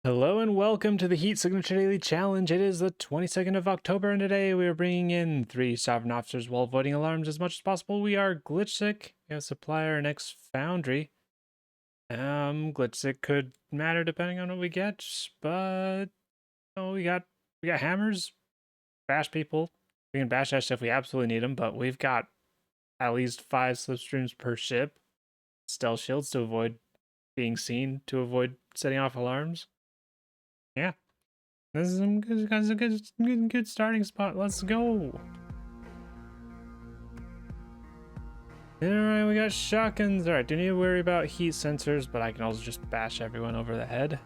Hello and welcome to the Heat Signature Daily Challenge. It is the 22nd of October, and today we are bringing in 3 Sovereign Officers while avoiding alarms as much as possible. We are glitch sick. We have supplier and ex-foundry. Glitch sick could matter depending on what we get, but oh, we got hammers, bash people. We can bash that if we absolutely need them, but we've got at least 5 slipstreams per ship. Stealth shields to avoid being seen, to avoid setting off alarms. Yeah. This is a good starting spot. Let's go. Alright, we got shotguns. Alright, don't need to worry about heat sensors, but I can also just bash everyone over the head.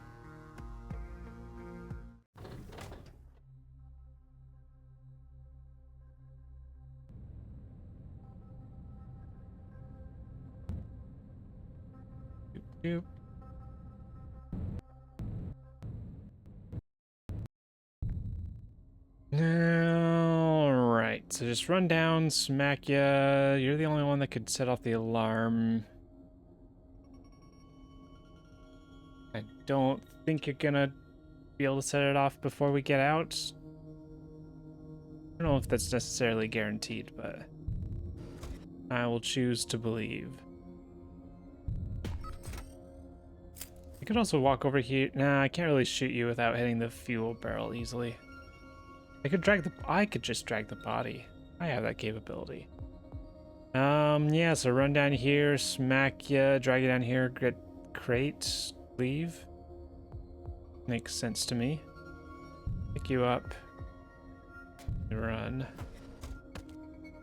Doop, doop. Alright, so just run down, smack ya. You're the only one that could set off the alarm. I don't think you're gonna be able to set it off before we get out. I don't know if that's necessarily guaranteed, but I will choose to believe. I could also walk over here. Nah, I can't really shoot you without hitting the fuel barrel easily. I could just drag the body. I have that capability. Yeah, so run down here, smack ya, drag it down here, get crate, leave. Makes sense to me. Pick you up. Run.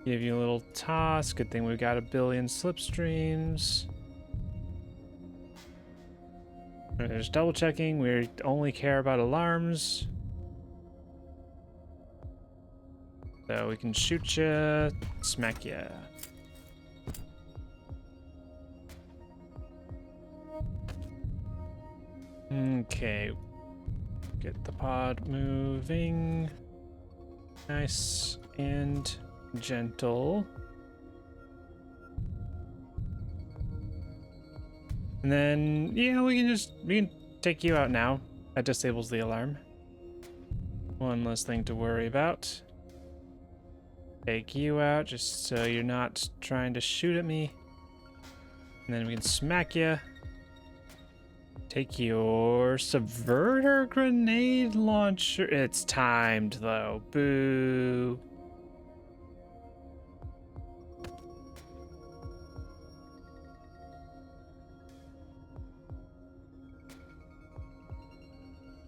Give you a little toss. Good thing we've got 1 billion slipstreams. There's double checking. We only care about alarms. So we can shoot ya, smack ya. Okay. Get the pod moving. Nice and gentle. And then, yeah, we can take you out now. That disables the alarm. One less thing to worry about. Take you out just so you're not trying to shoot at me. And then we can smack you. Take your subverter grenade launcher. It's timed though. Boo.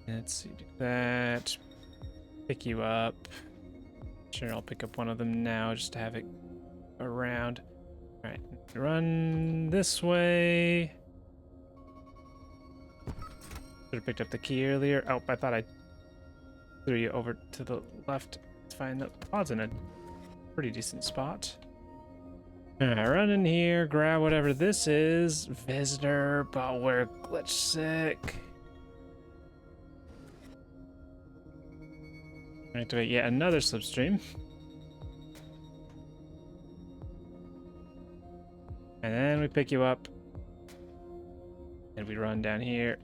Let's see, do that. Pick you up. Sure, I'll pick up one of them now just to have it around. All right, run this way. Should have picked up the key earlier. Oh, I thought I threw you over to the left. It's fine. The pod's in a pretty decent spot. All right, run in here, grab whatever this is. Visitor, but we're glitch sick. Activate yet another slipstream. And then we pick you up. And we run down here.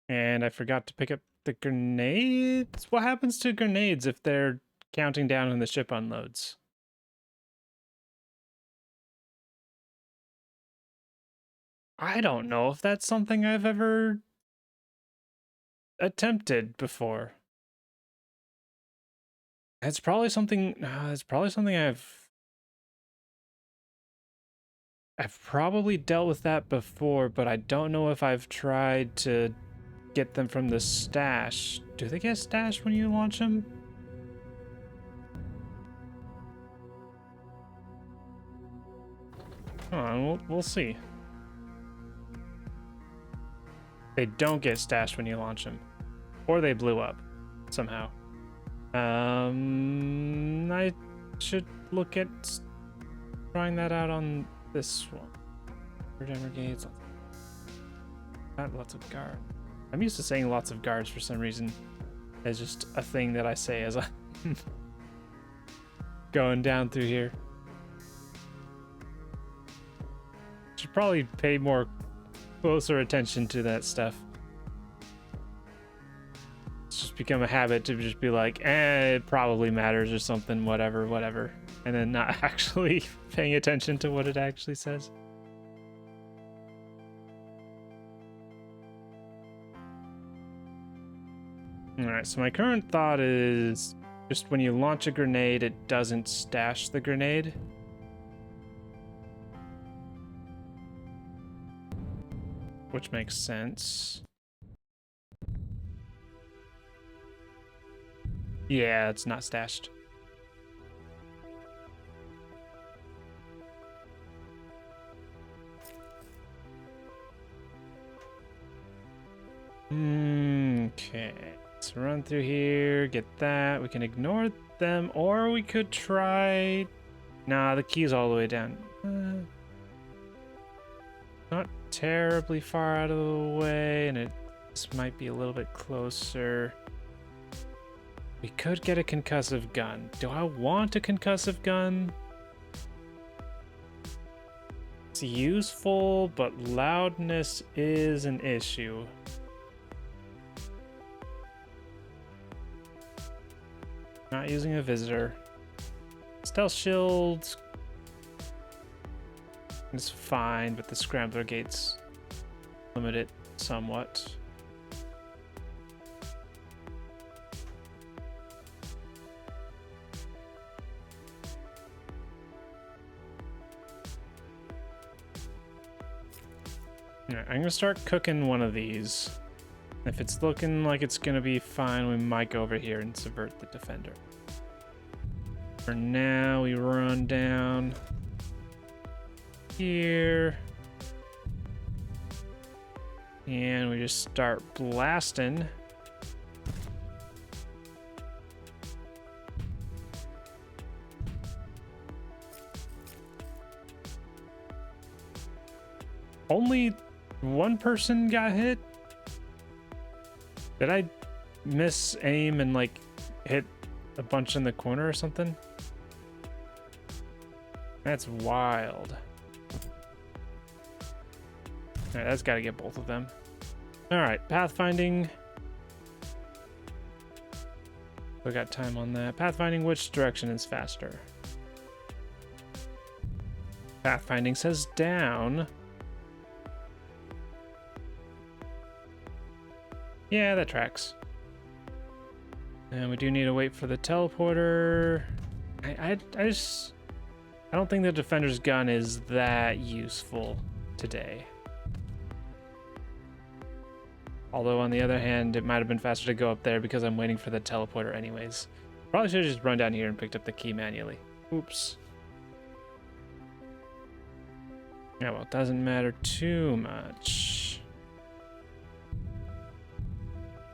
And I forgot to pick up the grenades. What happens to grenades if they're counting down when the ship unloads? I don't know if that's something I've ever attempted before. It's probably something. I've probably dealt with that before, but I don't know if I've tried to get them from the stash. Do they get stashed when you launch them? Oh, we'll see. They don't get stashed when you launch them, or they blew up somehow. I should look at trying that out on this one. Brigades. Not lots of guard. I'm used to saying lots of guards for some reason. It's just a thing that I say as I'm going down through here. Should probably pay more closer attention to that stuff. It's just become a habit to just be like, it probably matters or something, whatever, and then not actually paying attention to what it actually says. Alright, so my current thought is just when you launch a grenade, it doesn't stash the grenade. Which makes sense. Yeah, it's not stashed. Okay. Let's run through here, get that. We can ignore them, or we could try... Nah, the key's all the way down. Not terribly far out of the way, and this might be a little bit closer. We could get a concussive gun. Do I want a concussive gun? It's useful, but loudness is an issue. Not using a visitor. Stealth shield is fine, but the scrambler gates limit it somewhat. Alright, I'm gonna start cooking one of these. If it's looking like it's gonna be fine, we might go over here and subvert the defender. For now, we run down here. And we just start blasting. Only one person got hit? Did I miss aim and like hit a bunch in the corner or something? That's wild. Alright, that's gotta get both of them. Alright, pathfinding. We got time on that. Pathfinding, which direction is faster? Pathfinding says down. Yeah, that tracks. And we do need to wait for the teleporter. I don't think the defender's gun is that useful today. Although on the other hand, it might have been faster to go up there because I'm waiting for the teleporter anyways. Probably should have just run down here and picked up the key manually. Oops. Yeah, well, it doesn't matter too much.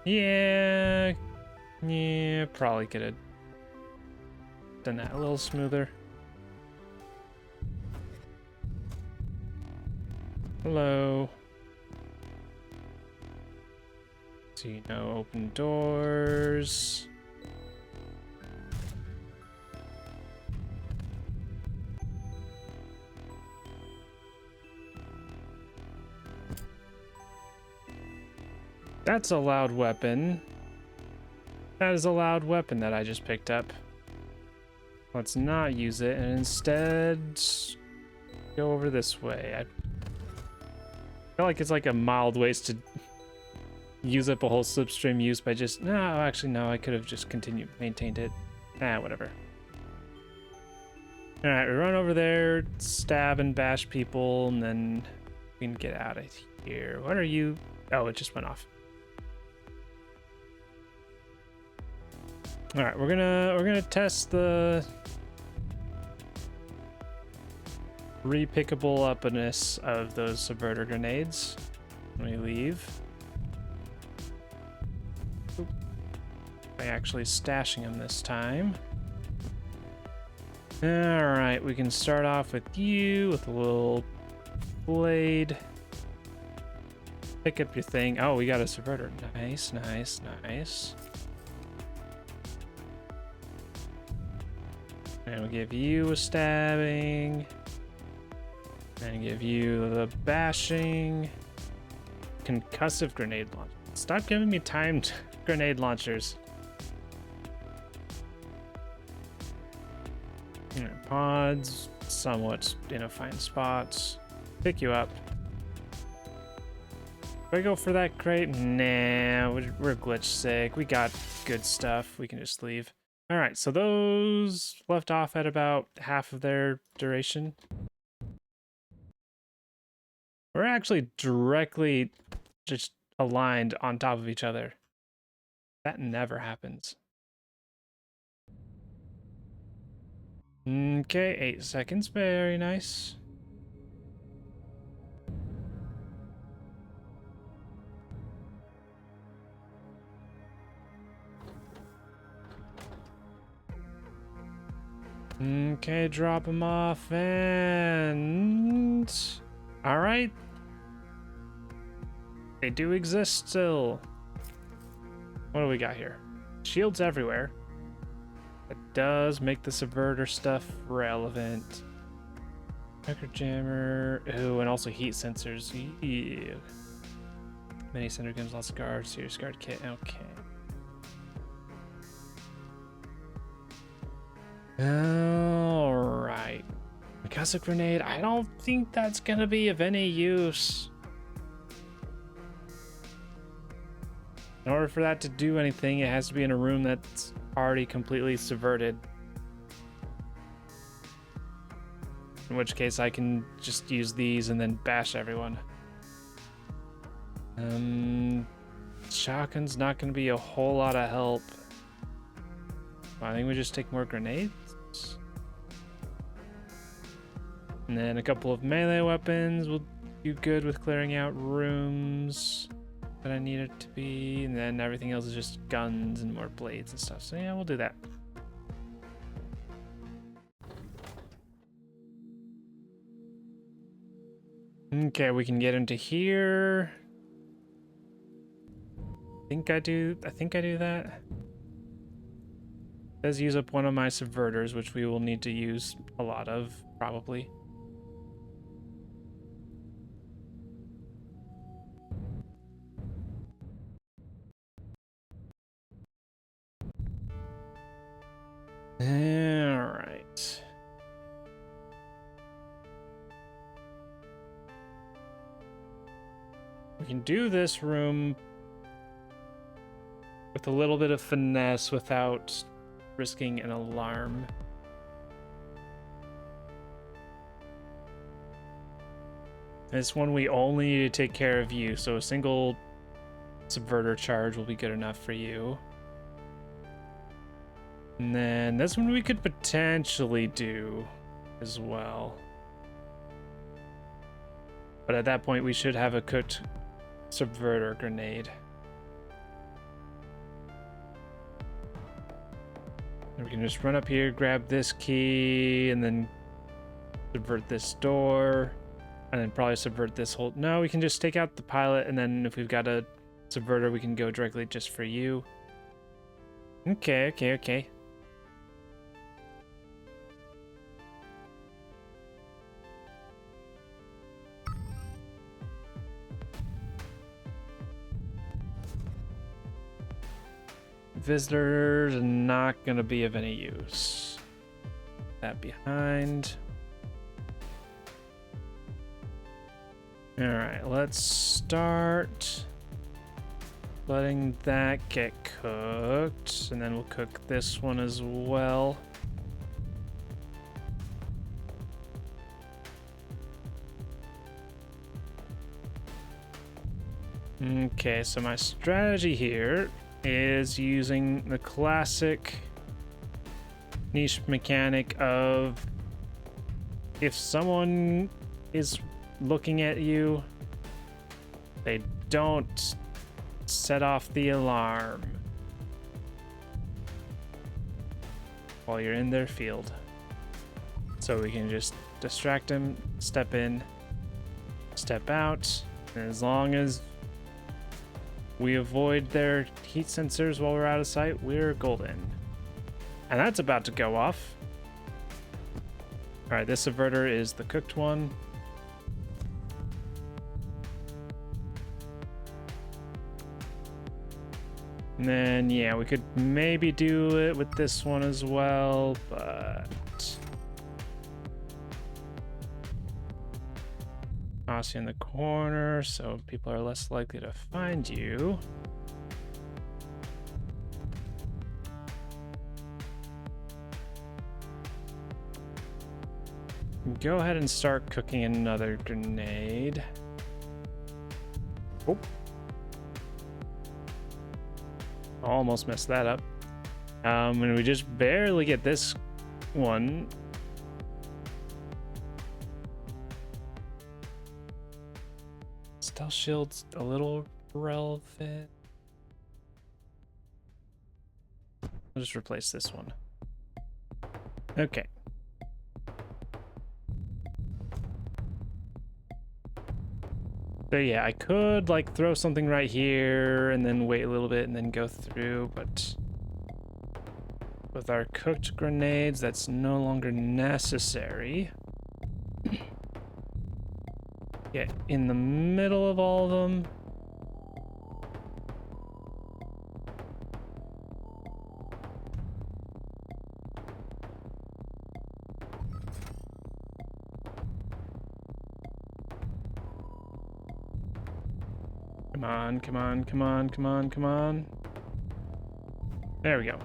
Yeah, probably could have done that a little smoother. Hello. See, no open doors. That's a loud weapon. That is a loud weapon that I just picked up. Let's not use it and instead go over this way. I feel like it's like a mild waste to use up a whole slipstream use by just... No, actually, no, I could have just maintained it. Whatever. Alright, we run over there, stab and bash people, and then we can get out of here. What are you... Oh, it just went off. Alright, we're gonna test the repickable upness of those subverter grenades when we leave. Oop. By actually stashing them this time. Alright, we can start off with you with a little blade. Pick up your thing. Oh, we got a subverter. Nice, nice, nice. And we'll give you a stabbing. And give you the bashing. concussive grenade launcher. Stop giving me timed grenade launchers. Pods, somewhat in a fine spot. Pick you up. Do I go for that crate? Nah, we're glitch sick. We got good stuff. We can just leave. All right, so those left off at about half of their duration. We're actually directly just aligned on top of each other. That never happens. Okay, 8 seconds. Very nice. Okay, drop them off and... all right. They do exist still. What do we got here? Shields everywhere. That does make the subverter stuff relevant. Record jammer. Ooh, and also heat sensors. Ew. Many center guns, lots of guards. Serious guard kit. Okay. Alright. Concussive grenade. I don't think that's gonna be of any use. In order for that to do anything, it has to be in a room that's already completely subverted. In which case I can just use these and then bash everyone. Shotgun's not gonna be a whole lot of help. I think we just take more grenades. And then a couple of melee weapons will do good with clearing out rooms that I need it to be. And then everything else is just guns and more blades and stuff. So yeah, we'll do that. Okay, we can get into here. I think I do that. It does use up one of my subverters, which we will need to use a lot of, probably. Alright. We can do this room with a little bit of finesse without risking an alarm. This one we only need to take care of you, so a single subverter charge will be good enough for you. And then this one we could potentially do as well. But at that point we should have a cooked subverter grenade. And we can just run up here, grab this key, and then subvert this door. And then probably subvert this whole... No, we can just take out the pilot, and then if we've got a subverter, we can go directly just for you. Okay. Visitors are not going to be of any use. That behind. Alright, let's start letting that get cooked, and then we'll cook this one as well. Okay, so my strategy here is using the classic niche mechanic of if someone is looking at you, they don't set off the alarm while you're in their field. So we can just distract them, step in, step out, and as long as we avoid their heat sensors while we're out of sight, we're golden. And that's about to go off. All right, this subverter is the cooked one. And then, yeah, we could maybe do it with this one as well, but... toss you in the corner so people are less likely to find you. Go ahead and start cooking another grenade. Oh. Almost messed that up. And we just barely get this one. Stealth shield's a little relevant. I'll just replace this one. Okay. So yeah, I could like throw something right here and then wait a little bit and then go through, but with our cooked grenades, that's no longer necessary. Get in the middle of all of them. Come on, come on, come on, come on, come on. There we go.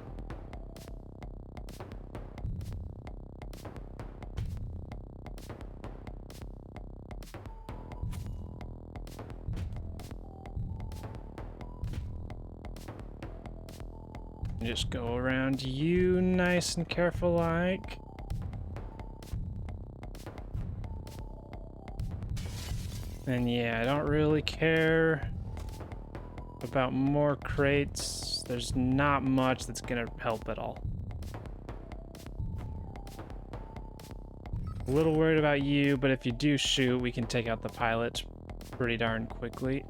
Just go around you nice and careful like. And yeah, I don't really care about more crates. There's not much that's gonna help at all. A little worried about you, but if you do shoot, we can take out the pilot pretty darn quickly.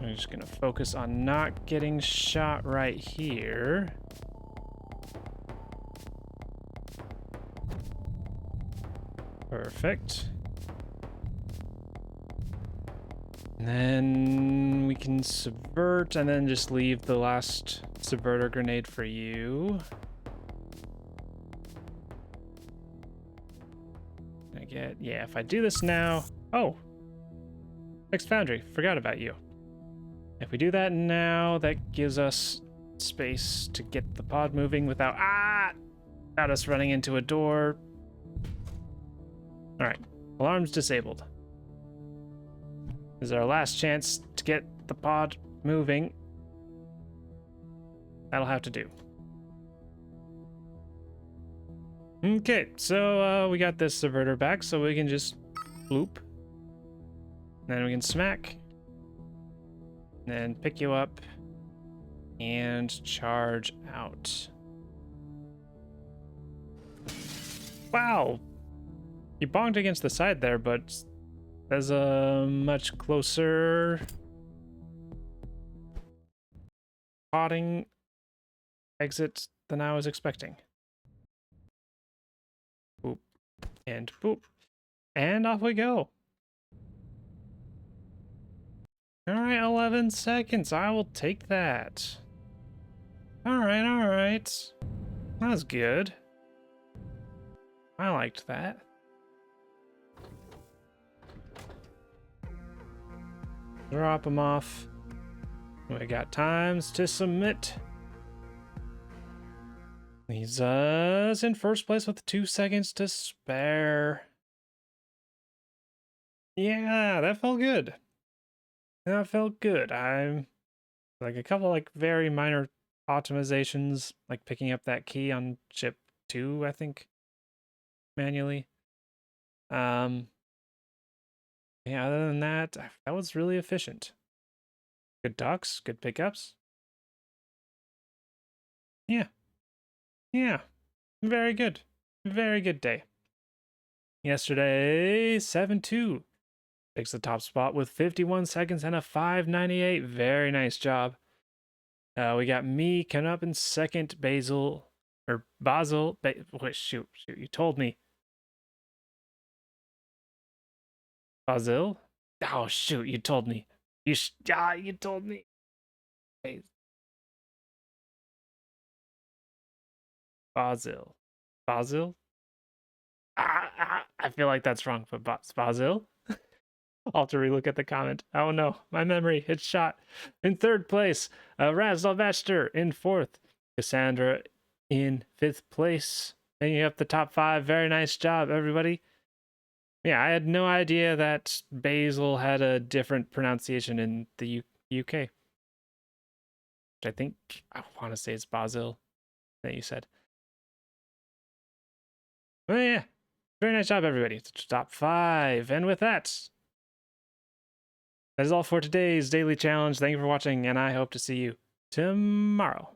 I'm just gonna focus on not getting shot right here. Perfect. And then we can subvert and then just leave the last subverter grenade for you. Yeah, if I do this now... Oh! Next Foundry, forgot about you. If we do that now, that gives us space to get the pod moving without us running into a door. Alright, alarm's disabled. This is our last chance to get the pod moving. That'll have to do. Okay, so we got this subverter back, so we can just bloop. Then we can smack. Then pick you up and charge out. Wow! You bonked against the side there, but there's a much closer podding exit than I was expecting. Boop. And boop. And off we go. Alright, 11 seconds. I will take that. Alright, alright. That was good. I liked that. Drop him off. We got times to submit. Leaves us in first place with 2 seconds to spare. Yeah, that felt good. That felt good. I'm like a couple like very minor optimizations, like picking up that key on ship 2, I think, manually. Yeah, other than that, that was really efficient. Good docks, good pickups. Yeah. Yeah. Very good. Very good day. Yesterday, 7-2. Takes the top spot with 51 seconds and a 5.98. Very nice job. We got me coming up in second, Basil. Wait, shoot, you told me. Basil? Oh, shoot, you told me. You told me. Basil. Basil? I feel like that's wrong, but Basil? I'll have to relook at the comment. Oh no, my memory, it's shot. In third place, Razdalvester in fourth, Cassandra in fifth place. And you have the top five. Very nice job, everybody. Yeah, I had no idea that basil had a different pronunciation in the UK. Which I think, I want to say it's basil that you said. Oh yeah, very nice job, everybody. It's top five. And with that, that is all for today's daily challenge. Thank you for watching, and I hope to see you tomorrow.